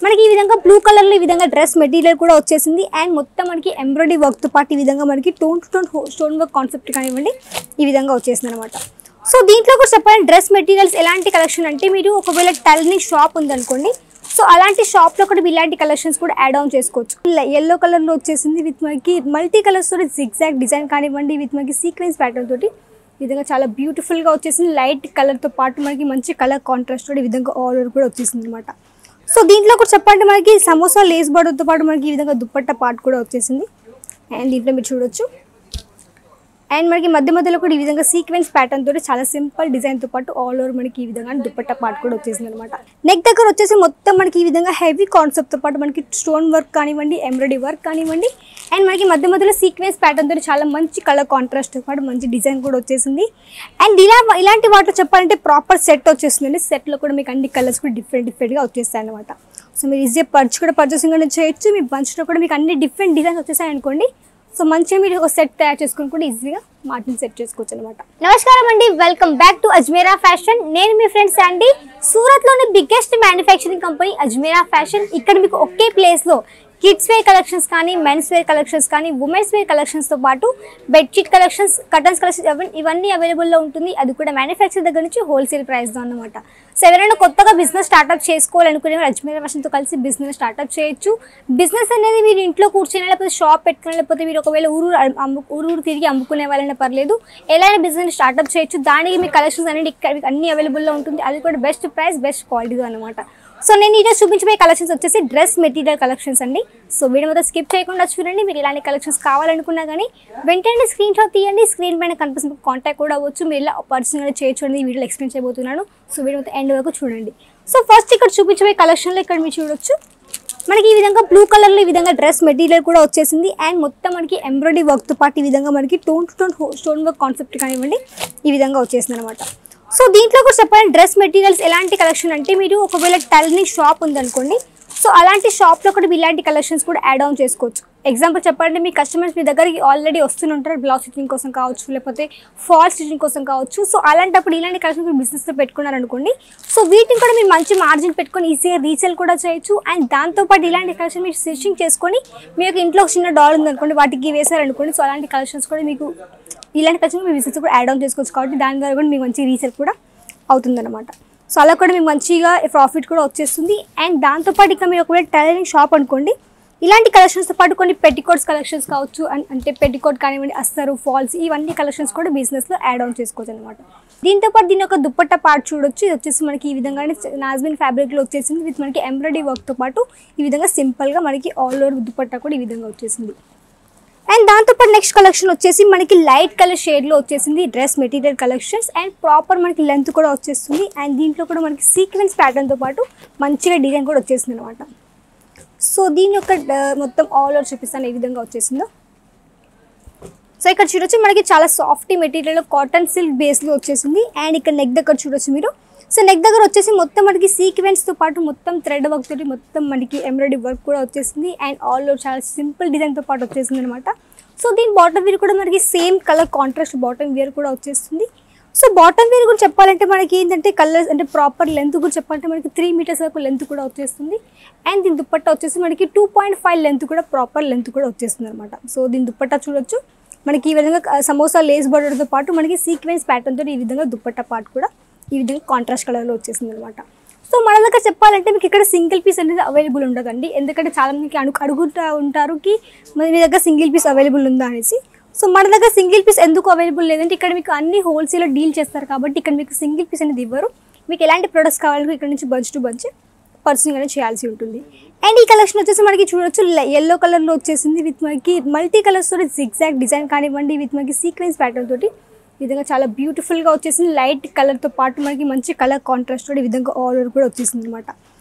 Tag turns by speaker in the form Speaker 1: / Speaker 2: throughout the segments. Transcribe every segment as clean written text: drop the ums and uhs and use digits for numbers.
Speaker 1: మనకి ఈ విధంగా బ్లూ కలర్ లో ఈ విధంగా డ్రెస్ మెటీరియల్ కూడా వచ్చేసింది అండ్ మొత్తం మనకి ఎంబ్రాయిడరీ వర్క్ తో పాటు ఈ విధంగా మనకి tone to tone stone work concept కానివ్వండి ఈ విధంగా వచ్చేసింది అనమాట. సో దీంట్లో కూడా చెప్పాలంటే డ్రెస్ మెటీరియల్స్ ఎలాంటి కలెక్షన్ అంటే మీరు ఒకవేళ టైలరింగ్ షాప్ ఉందనుకోండి, సో అలాంటి షాప్లో కూడా ఇలాంటి కలెక్షన్స్ కూడా యాడ్ ఆన్ చేసుకోవచ్చు. ఎల్లో కలర్లో వచ్చేసింది విత్ మనకి మల్టీ కలర్స్ తోటి జిగ్జాగ్ డిజైన్ కానివ్వండి విత్ మనకి సీక్వెన్స్ ప్యాటర్న్ తోటి ఈ విధంగా చాలా బ్యూటిఫుల్గా వచ్చేసింది. లైట్ కలర్తో పాటు మనకి మంచి కలర్ కాంట్రాస్ట్ తోటి ఈ విధంగా ఆల్ ఓవర్ కూడా వచ్చేసింది అనమాట. సో దీంట్లో కూడా చెప్పాలంటే మనకి సమోసా లేస్ బార్డర్తో పాటు మనకి ఈ విధంగా దుప్పట్ట పార్ట్ కూడా వచ్చేసింది అండ్ దీంట్లో మీరు చూడొచ్చు. అండ్ మనకి మధ్యలో కూడా ఈ విధంగా సీక్వెన్స్ ప్యాటర్న్ తోటి చాలా సింపుల్ డిజైన్ తో పాటు ఆల్ ఓవర్ మనకి ఈ విధంగా దుపట్టా పార్ట్ కూడా వచ్చేసింది అనమాట. నెక్ దగ్గర వచ్చేసి మొత్తం మనకి ఈ విధంగా హెవీ కాన్సెప్ట్ తో పాటు మనకి స్టోన్ వర్క్ కానివ్వండి, ఎంబ్రాయిడరీ వర్క్ కానివ్వండి అండ్ మనకి మధ్యలో సీక్వెన్స్ ప్యాటర్న్ తోటి చాలా మంచి కలర్ కాంట్రాస్ట్ తో పాటు మంచి డిజైన్ కూడా వచ్చేసింది. అండ్ ఇలాంటి వాటిలో చెప్పాలంటే ప్రాపర్ సెట్ వచ్చేస్తుంది. సెట్ లో కూడా మీకు అన్ని కలర్స్ కూడా డిఫరెంట్ గా వచ్చేస్తాయి అనమాట. సో మీరు ఈజీగా పర్చేసింగ్ అనేది చేయొచ్చు. మీ బంచ్లో కూడా మీకు అన్ని డిఫరెంట్ డిజైన్స్ వచ్చేసాయి అనుకోండి, సో మంచిగా మీరు ఒక సెట్ తయారు చేసుకుని కూడా ఈజీగా మార్టిని సెట్ చేసుకోవచ్చు అనమాట. నమస్కారం అండి, welcome back to Ajmera fashion. నేను మీ ఫ్రెండ్ శాండీ. సూరత్లోని biggest manufacturing company Ajmera fashion. ఇక్కడ మీకు ఒకే ప్లేస్లో కిడ్స్ వేర్ కలెక్షన్స్ కానీ, మెన్స్ వేర్ కలెక్షన్స్ కానీ, ఉమెన్స్ వేర్ కలెక్షన్స్తో పాటు బెడ్షీట్ కలెక్షన్స్, కర్టన్స్ కలెక్షన్స్ ఇవన్నీ అవైలబుల్లో ఉంటుంది. అది కూడా మ్యానుఫ్యాక్చర్ దగ్గర నుంచి హోల్సేల్ ప్రైస్లో అన్నమాట. సో ఎవరైనా కొత్తగా బిజినెస్ స్టార్ట్అప్ చేసుకోవాలనుకునే అజ్మీరా ఫ్యాషన్తో కలిసి బిజినెస్ స్టార్ట్అప్ చేయొచ్చు. బిజినెస్ అనేది మీరు ఇంట్లో కూర్చొని లేకపోతే షాప్ పెట్టుకుని లేకపోతే మీరు ఒకవేళ ఊరు తిరిగి అమ్ముకునే వాళ్ళైనా పర్లేదు, ఎలా బిజినెస్ స్టార్ట్అప్ చేయొచ్చు. దానికి మీ కలెక్షన్స్ అనేది ఇక్కడ మీకు అన్ని అవైలబుల్లో ఉంటుంది. అది కూడా బెస్ట్ ప్రైస్, బెస్ట్ క్వాలిటీగా అనమాట. సో నేను ఈరోజు చూపించబోయే కలెక్షన్స్ వచ్చేసి డ్రెస్ మెటీరియల్ కలెక్షన్స్ అండి. సో వీడియో మొత్తం స్కిప్ చేయకుండా చూడండి. మీరు ఇలాంటి కలెక్షన్స్ కావాలనుకున్నా కానీ వెంటనే స్క్రీన్ షాట్ తీయండి. స్క్రీన్ పైన కనిపిస్తుంది కాంటాక్ట్ కూడా అవ్వచ్చు. మీరు ఇలా పర్సనల్గా చేయొచ్చు అని వీడియోలో ఎక్స్ప్లెయిన్ చేయబోతున్నాను. సో వీడియో మొత్తం ఎండ్ వరకు చూడండి. సో ఫస్ట్ ఇక్కడ చూపించబోయే కలెక్షన్లో ఇక్కడ మీరు చూడొచ్చు. మనకి ఈ విధంగా బ్లూ కలర్లో ఈ విధంగా డ్రెస్ మెటీరియల్ కూడా వచ్చేసింది అండ్ మొత్తం మనకి ఎంబ్రాయిడరీ వర్క్తో పాటు ఈ విధంగా మనకి tone to tone stone work concept కానివ్వండి ఈ విధంగా వచ్చేసింది అనమాట. సో దీంట్లో కూడా చెప్పాలంటే డ్రెస్ మెటీరియల్స్ ఎలాంటి కలెక్షన్ అంటే మీరు ఒకవేళ టైలరింగ్ షాప్ ఉందనుకోండి, సో అలాంటి షాప్లో కూడా ఇలాంటి కలెక్షన్స్ కూడా యాడ్ ఆన్ చేసుకోవచ్చు. ఎగ్జాంపుల్ చెప్పాలంటే మీ కస్టమర్స్ మీ దగ్గరికి ఆల్రెడీ వస్తుంటారు, బ్లౌజ్ స్టిచ్చింగ్ కోసం కావచ్చు లేకపోతే ఫాల్ స్టిచ్చింగ్ కోసం కావచ్చు. సో అలాంటప్పుడు ఇలాంటి కలెక్షన్స్ మీరు బిజినెస్లో పెట్టుకున్నారనుకోండి, సో వీటిని కూడా మీరు మంచి మార్జిన్ పెట్టుకొని ఈజీగా రీసేల్ కూడా చేయొచ్చు. అండ్ దాంతోపాటు ఇలాంటి కలెక్షన్ మీరు స్టిచ్చింగ్ చేసుకొని మీకు ఇంట్లో చిన్న డాల్ ఉందనుకోండి, వాటికి వేసారనుకోండి, సో అలాంటి కలెక్షన్స్ కూడా మీకు ఇలాంటి కలెక్షన్ మీ బిజినెస్ కూడా యాడ్ ఆన్ చేసుకోవచ్చు. కాబట్టి దాని ద్వారా కూడా మీకు మంచి రీసేల్ కూడా అవుతుందన్నమాట. సో అలా కూడా మీకు మంచిగా ప్రాఫిట్ కూడా వచ్చేస్తుంది. అండ్ దాంతోపాటు ఇక మీరు ఒకవేళ టైలరింగ్ షాప్ అనుకోండి, ఇలాంటి కలెక్షన్స్తో పాటు కొన్ని పెట్టికోట్స్ కలెక్షన్స్ కావచ్చు, అంటే పెట్టికోట్ కానివ్వండి, అస్తరు, ఫాల్స్ ఇవన్నీ కలెక్షన్స్ కూడా బిజినెస్లో యాడ్ ఆన్ చేసుకోవచ్చు అనమాట. దీంతోపాటు దీని ఒక దుప్పట్టా పార్ట్ చూడొచ్చు. ఇది వచ్చేసి మనకి ఈ విధంగానే నాజ్మిన్ ఫ్యాబ్రిక్లో వచ్చేసింది విత్ మనకి ఎంబ్రాయిడరీ వర్క్తో పాటు ఈ విధంగా సింపుల్గా మనకి ఆల్ ఓవర్ దుప్పట్టా కూడా ఈ విధంగా వచ్చేసింది. అండ్ దాంతోపాటు నెక్స్ట్ కలెక్షన్ వచ్చేసి మనకి లైట్ కలర్ షేడ్లో వచ్చేసింది dress material collections and proper మనకి లెంత్ కూడా వచ్చేస్తుంది. అండ్ దీంట్లో కూడా మనకి సీక్వెన్స్ ప్యాటర్న్తో పాటు మంచిగా డిజైన్ కూడా వచ్చేసింది అనమాట. సో దీని యొక్క మొత్తం ఆల్ ఓవర్ చూపిస్తాను ఏ విధంగా వచ్చేసిందో. సో ఇక్కడ చూడొచ్చు మనకి చాలా సాఫ్ట్ మెటీరియల్ కాటన్ సిల్క్ బేస్లో వచ్చేసింది. అండ్ ఇక్కడ నెక్ దగ్గర చూడొచ్చు మీరు. సో నెక్ దగ్గర వచ్చేసి మొత్తం మనకి సీక్వెన్స్తో పాటు మొత్తం థ్రెడ్ వర్క్ తోటి మొత్తం మనకి ఎంబ్రాయిడరీ వర్క్ కూడా వచ్చేసింది. అండ్ ఆల్ ఓవర్ చాలా సింపుల్ డిజైన్తో పాటు వచ్చేసింది అనమాట. సో దీని బాటమ్ వేర్ కూడా మనకి same colour contrast bottom wear కూడా వచ్చేస్తుంది. సో బాటమ్ వేర్ కూడా చెప్పాలంటే మనకి ఏంటంటే కలర్స్ అంటే ప్రాపర్ లెంత్ కూడా చెప్పాలంటే మనకి 3 మీటర్స్ వరకు లెంత్ కూడా వచ్చేస్తుంది. అండ్ దీని దుప్పట్టా వచ్చేసి మనకి 2.5 లెంత్ కూడా ప్రాపర్ లెంత్ కూడా వచ్చేస్తుంది అనమాట. సో దీని దుప్పట్టా చూడొచ్చు మనకి ఈ విధంగా సమోసా లేస్ బార్డర్తో పాటు మనకి సీక్వెన్స్ ప్యాటర్న్తో ఈ విధంగా దుప్పట్టా పార్ట్ కూడా ఈ విధంగా కాంట్రాస్ట్ కలర్లో వచ్చేసింది అనమాట. సో మన దగ్గర చెప్పాలంటే మీకు ఇక్కడ సింగిల్ పీస్ అనేది అవైలబుల్ ఉండదండి. ఎందుకంటే చాలా మందికి అడుగుతూ ఉంటారు కి మీ దగ్గర సింగిల్ పీస్ అవైలబుల్ ఉందా అనేసి. సో మన దగ్గర సింగిల్ పీస్ ఎందుకు అవైలబుల్ లేదంటే ఇక్కడ మీకు అన్ని హోల్సేల్లో డీల్ చేస్తారు కాబట్టి ఇక్కడ మీకు సింగిల్ పీస్ అనేది ఇవ్వరు. మీకు ఎలాంటి ప్రొడక్ట్స్ కావాలంటే ఇక్కడ నుంచి బంచ్ టు బంచ్ పర్సనింగ్ అనేది చేయాల్సి ఉంటుంది. అండ్ ఈ కలెక్షన్ వచ్చేసి మనకి చూడొచ్చు ఎల్లో కలర్లో వచ్చేసింది విత్ మనకి మల్టీ కలర్స్ తోటి జిగ్జాగ్ డిజైన్ కానివ్వండి విత్ మనకి సీక్వెన్స్ ప్యాటర్న్ తోటి ఈ విధంగా చాలా బ్యూటిఫుల్గా వచ్చేసింది. లైట్ కలర్తో పాటు మనకి మంచి కలర్ కాంట్రాస్ట్ తోటి ఈ విధంగా ఆల్ ఓవర్ కూడా వచ్చేసింది అనమాట.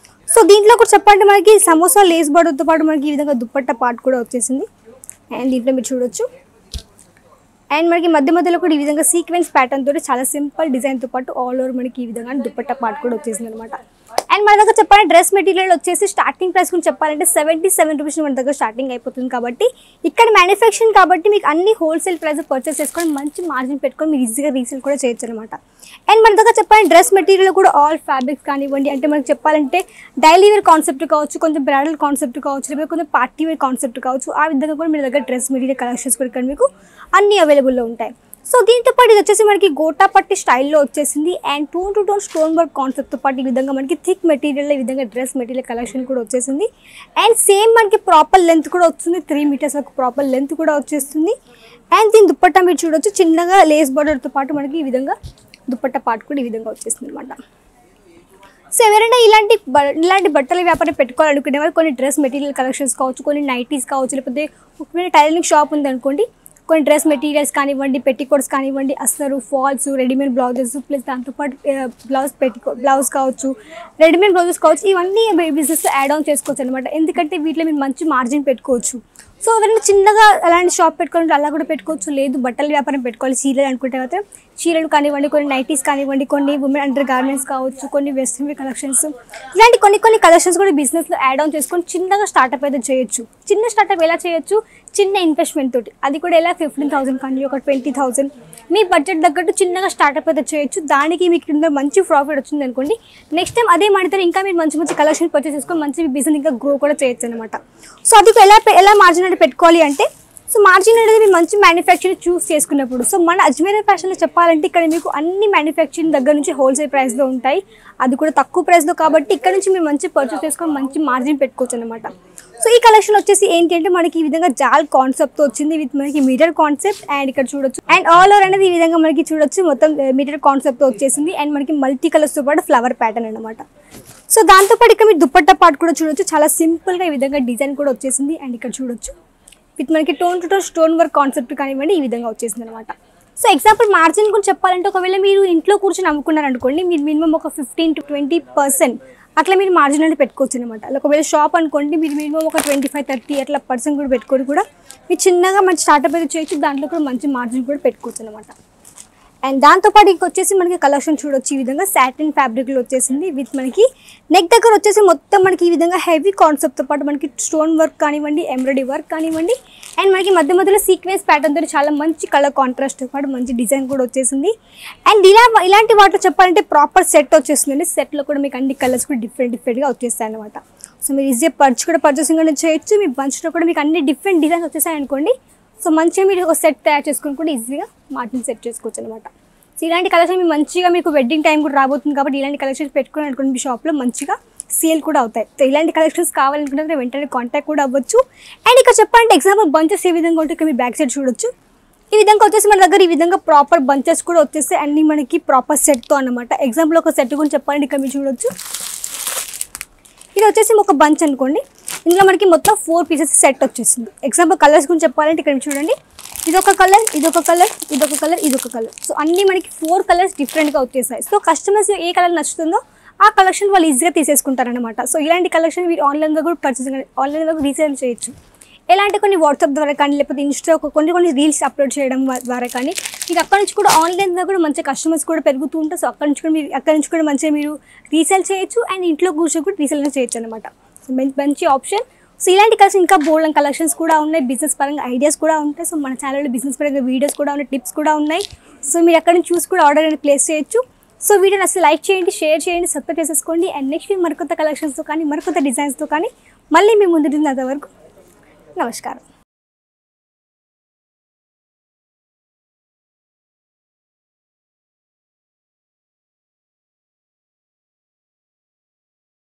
Speaker 1: సో దీంట్లో కూడా చెప్పాలంటే మనకి సమోసా లేస్ బార్డర్తో పాటు మనకి ఈ విధంగా దుప్పట్టా పార్ట్ కూడా వచ్చేసింది. అండ్ దీంట్లో మీరు చూడొచ్చు. అండ్ మనకి మధ్యలో కూడా ఈ విధంగా సీక్వెన్స్ ప్యాటర్న్ తోటి చాలా సింపుల్ డిజైన్తో పాటు ఆల్ ఓవర్ మనకి ఈ విధంగా దుప్పట్టా పార్ట్ కూడా వచ్చేసింది అనమాట. అండ్ మన దగ్గర చెప్పాలంటే డ్రెస్ మెటీరియల్ వచ్చేసి స్టార్టింగ్ ప్రైస్ గురించి చెప్పాలంటే 77 రూపీస్ మన దగ్గర స్టార్టింగ్ అయిపోతుంది కాబట్టి ఇక్కడ మ్యానుఫ్యాక్చరింగ్ కాబట్టి మీకు అన్ని హోల్సేల్ ప్రైస్ పర్చేస్ చేసుకొని మంచి మార్జిన్ పెట్టుకొని మీరు ఈజీగా రీసేల్ కూడా చేయొచ్చు అనమాట. అండ్ మన దగ్గర చెప్పాలంటే డ్రెస్ మెటీరియల్ కూడా ఆల్ ఫ్యాబ్రిక్స్ కానివ్వండి, అంటే మనకు చెప్పాలంటే డైలీ వేర్ కాన్సెప్ట్ కావచ్చు, కొంచెం బ్రైడల్ కాన్సెప్ట్ కావచ్చు, లేకపోతే కొంచెం పార్టీ వేర్ కాన్సెప్ట్ కావచ్చు, ఆ విధంగా కూడా మీ దగ్గర డ్రెస్ మెటీరియల్ కలెక్షన్స్ కూడా ఇక్కడ మీకు అన్ని అవైలబుల్లో ఉంటాయి. సో దీంతో పాటు ఇది వచ్చేసి మనకి గోటా పట్టి స్టైల్లో వచ్చేసింది and tone to tone stone work కాన్సెప్ట్తో పాటు ఈ విధంగా మనకి థిక్ మెటీరియల్ ఈ విధంగా డ్రెస్ మెటీరియల్ కలెక్షన్ కూడా వచ్చేసింది. అండ్ సేమ్ మనకి ప్రాపర్ లెంత్ కూడా వస్తుంది, 3 మీటర్స్ వరకు ప్రాపర్ లెంత్ కూడా వచ్చేస్తుంది. అండ్ దీని దుప్పట్టా మీరు చూడొచ్చు, చిన్నగా లేస్ బార్డర్తో పాటు మనకి ఈ విధంగా దుప్పట్టా పాటు కూడా ఈ విధంగా వచ్చేస్తుంది అనమాట. సో ఎవరైనా ఇలాంటి బట్టల వ్యాపారం పెట్టుకోవాలనుకునే వాళ్ళు కొన్ని డ్రెస్ మెటీరియల్ కలెక్షన్స్ కావచ్చు, కొన్ని నైటీస్ కావచ్చు, లేకపోతే ఒకవేళ టైలరింగ్ షాప్ ఉందనుకోండి, కొన్ని డ్రెస్ మెటీరియల్స్ కానివ్వండి, పెట్టికోట్స్ కానివ్వండి, అస్తరు, ఫాల్స్, రెడీమేడ్ బ్లౌజెస్ ప్లస్ దాంతోపాటు బ్లౌజ్ కావచ్చు, రెడీమేడ్ బ్లౌజెస్ కావచ్చు, ఇవన్నీ బిజినెస్ యాడ్ ఆన్ చేసుకోవచ్చు అనమాట. ఎందుకంటే వీటిలో మీరు మంచి మార్జిన్ పెట్టుకోవచ్చు. సో ఎవరైనా చిన్నగా అలాంటి షాప్ పెట్టుకోవాలంటే అలా కూడా పెట్టుకోవచ్చు. లేదు బట్టల వ్యాపారం పెట్టుకోవాలి చీరలు అనుకుంటే మాత్రం చీరలు కానివ్వండి, కొన్ని నైటీస్ కానివ్వండి, కొన్ని ఉమెన్ అండర్ గార్మెంట్స్ కావచ్చు, కొన్ని వెస్ట్రన్ వేర్ కలెక్షన్స్, ఇలాంటి కొన్ని కలెక్షన్స్ కూడా బిజినెస్లో యాడ్ ఆన్ చేసుకొని చిన్నగా స్టార్ట్అప్ అయితే చేయొచ్చు. చిన్న స్టార్ట్అప్ ఎలా చేయొచ్చు, చిన్న ఇన్వెస్ట్మెంట్ తోటి, అది కూడా ఎలా 15,000 కానీ ఒక 20,000 మీ బడ్జెట్ తగ్గట్టు చిన్నగా స్టార్ట్అప్ అయితే చేయొచ్చు. దానికి మీకు మంచి ప్రాఫిట్ వచ్చింది అనుకోండి, నెక్స్ట్ టైం అదే మాడితే ఇంకా మీరు మంచి కలెక్షన్ పర్చేస్ చేసుకొని మంచి బిజినెస్ ఇంకా గ్రో కూడా చేయొచ్చు అనమాట. సో అది ఎలా మార్జిన్ అంటే పెట్టుకోవాలి అంటే, సో మార్జిన్ అనేది మీరు మంచి మ్యానుఫ్యాక్చరింగ్ చూస్ చేసుకున్నప్పుడు, సో మన అజ్మీర్ ఫ్యాషన్లో చెప్పాలంటే ఇక్కడ మీకు అన్ని మ్యానుఫ్యాక్చరింగ్ దగ్గర నుంచి హోల్సేల్ ప్రైస్లో ఉంటాయి, అది కూడా తక్కువ ప్రైస్లో కాబట్టి ఇక్కడ నుంచి మీరు మంచి పర్చేస్ చేసుకొని మంచి మార్జిన్ పెట్టుకోవచ్చు అనమాట. సో ఈ కలెక్షన్ వచ్చేసి ఏంటి అంటే మనకి ఈ విధంగా జాల్ కాన్సెప్ట్తో వచ్చింది విత్ మనకి మీటర్ కాన్సెప్ట్ అండ్ ఇక్కడ చూడొచ్చు. అండ్ ఆల్ ఓవర్ అనేది ఈ విధంగా మనకి చూడొచ్చు మొత్తం మీటర్ కాన్సెప్ట్తో వచ్చేసింది అండ్ మనకి మల్టీ కలర్స్తో పాటు ఫ్లవర్ ప్యాటర్న్ అనమాట. సో దాంతోపాటు ఇక్కడ మీరు దుప్పట్టా పాటు కూడా చూడొచ్చు, చాలా సింపుల్గా ఈ విధంగా డిజైన్ కూడా వచ్చేసింది అండ్ ఇక్కడ చూడొచ్చు విత్ మనకి tone to tone stone work concept కానివ్వండి ఈ విధంగా వచ్చేసింది అనమాట. సో ఎగ్జాంపుల్ మార్జిన్ గురించి చెప్పాలంటే ఒకవేళ మీరు ఇంట్లో కూర్చొని అమ్ముకున్నారు అనుకోండి, మీరు మినిమం ఒక 15 to 20% అట్లా మీరు మార్జిన్ అంటే పెట్టుకోవచ్చు అనమాట. ఒకవేళ షాప్ అనుకోండి, మీరు మినిమం ఒక 25-30 అట్లా % కూడా పెట్టుకొని కూడా మీరు చిన్నగా మంచి స్టార్ట్అప్ అయితే చేయొచ్చు, దాంట్లో కూడా మంచి మార్జిన్ కూడా పెట్టుకోవచ్చు అనమాట. అండ్ దాంతోపాటు ఇంకొచ్చేసి మనకి కలెక్షన్ చూడొచ్చు ఈ విధంగా సాటిన్ ఫ్యాబ్రిక్లో వచ్చేసింది విత్ మనకి నెక్ దగ్గర వచ్చేసి మొత్తం మనకి ఈ విధంగా హెవీ కాన్సెప్ట్తో పాటు మనకి స్టోన్ వర్క్ కానివ్వండి, ఎంబ్రాయిడరీ వర్క్ కానివ్వండి అండ్ మనకి మధ్యలో సీక్వెన్స్ ప్యాటర్న్తో చాలా మంచి కలర్ కాంట్రాస్ట్తో పాటు మంచి డిజైన్ కూడా వచ్చేసింది. అండ్ ఇలాంటి వాటిలో చెప్పాలంటే ప్రాపర్ సెట్ వచ్చేస్తుందండి. సెట్లో కూడా మీకు అన్ని కలర్స్ కూడా డిఫరెంట్గా వచ్చేస్తాయి అనమాట. సో మీరు ఈజీగా పర్చేసింగ్ అనేది చేయొచ్చు, మీ బంచ్లో కూడా మీకు అన్ని డిఫరెంట్ డిజైన్స్ వచ్చేసాయి అనుకోండి. సో మంచిగా మీరు ఒక సెట్ తయారు చేసుకుని కూడా ఈజీగా మార్జిన్ సెట్ చేసుకోవచ్చు అనమాట. సో ఇలాంటి కలెక్షన్ మీరు మంచిగా మీకు వెడ్డింగ్ టైం కూడా రాబోతుంది కాబట్టి ఇలాంటి కలెక్షన్స్ పెట్టుకుని అనుకోండి, మీ షాప్లో మంచిగా సేల్ కూడా అవుతాయి. సో ఇలాంటి కలెక్షన్స్ కావాలనుకుంటే వెంటనే కాంటాక్ట్ కూడా అవ్వచ్చు. అండ్ ఇక్కడ చెప్పాలంటే ఎగ్జాంపుల్ బంచెస్ ఏ విధంగా ఉంటే ఇక్కడ మీరు బ్యాక్ సైడ్ చూడొచ్చు. ఈ విధంగా వచ్చేసి మన దగ్గర ఈ విధంగా ప్రాపర్ బంచెస్ కూడా వచ్చేసి అన్ని మనకి ప్రాపర్ సెట్తో అనమాట. ఎగ్జాంపుల్ ఒక సెట్ గురించి చెప్పాలంటే ఇక్కడ మీరు చూడొచ్చు. ఇది వచ్చేసి ఒక బంచ్ అనుకోండి, ఇందులో మనకి మొత్తం 4 పీసెస్ సెట్ వచ్చేసింది. ఎగ్జాంపుల్ కలర్స్ గురించి చెప్పాలంటే ఇక్కడ చూడండి, ఇదొక కలర్, ఇదొక కలర్, ఇదొక కలర్, ఇదొక కలర్. సో అన్నీ మనకి 4 కలర్స్ డిఫరెంట్గా వచ్చేసాయి. సో కస్టమర్స్ ఏ కలర్ నచ్చుతుందో ఆ కలెక్షన్ వాళ్ళు ఈజీగా తీసేసుకుంటారనమాట. సో ఇలాంటి కలెక్షన్ మీరు ఆన్లైన్లో కూడా ఆన్లైన్లో రీసేల్ చేయొచ్చు. ఎలాంటి కొన్ని వాట్సాప్ ద్వారా కానీ లేకపోతే ఇన్స్టా కొన్ని రీల్స్ అప్లోడ్ చేయడం ద్వారా కానీ మీకు అక్కడ నుంచి కూడా ఆన్లైన్లో కూడా మంచి కస్టమర్స్ కూడా పెరుగుతూ ఉంటారు. సో అక్కడ నుంచి కూడా మంచిగా మీరు రీసేల్ చేయొచ్చు అండ్ ఇంట్లో కూర్చొని కూడా రీసేల్ చేయొచ్చు అనమాట. సో మంచి ఆప్షన్. సో ఇలాంటి కలెక్షన్ ఇంకా బోల్డ్ కలెక్షన్స్ కూడా ఉన్నాయి, బిజినెస్ పరంగా ఐడియాస్ కూడా ఉంటాయి. సో మన ఛానల్లో బిజినెస్ పరంగా వీడియోస్ కూడా ఉన్నాయి, టిప్స్ కూడా ఉన్నాయి. సో మీరు అక్కడ నుంచి చూసి కూడా ఆర్డర్ అనేది ప్లేస్ చేయొచ్చు. సో వీడియోని అసలు లైక్ చేయండి, షేర్ చేయండి, సబ్స్క్రైబ్ చేసేసుకోండి. అండ్ నెక్స్ట్ వీక్ మరికొత్త కలెక్షన్స్తో కానీ మరికొత్త డిజైన్స్తో కానీ మళ్ళీ మీ ముందు అంతవరకు నమస్కారం.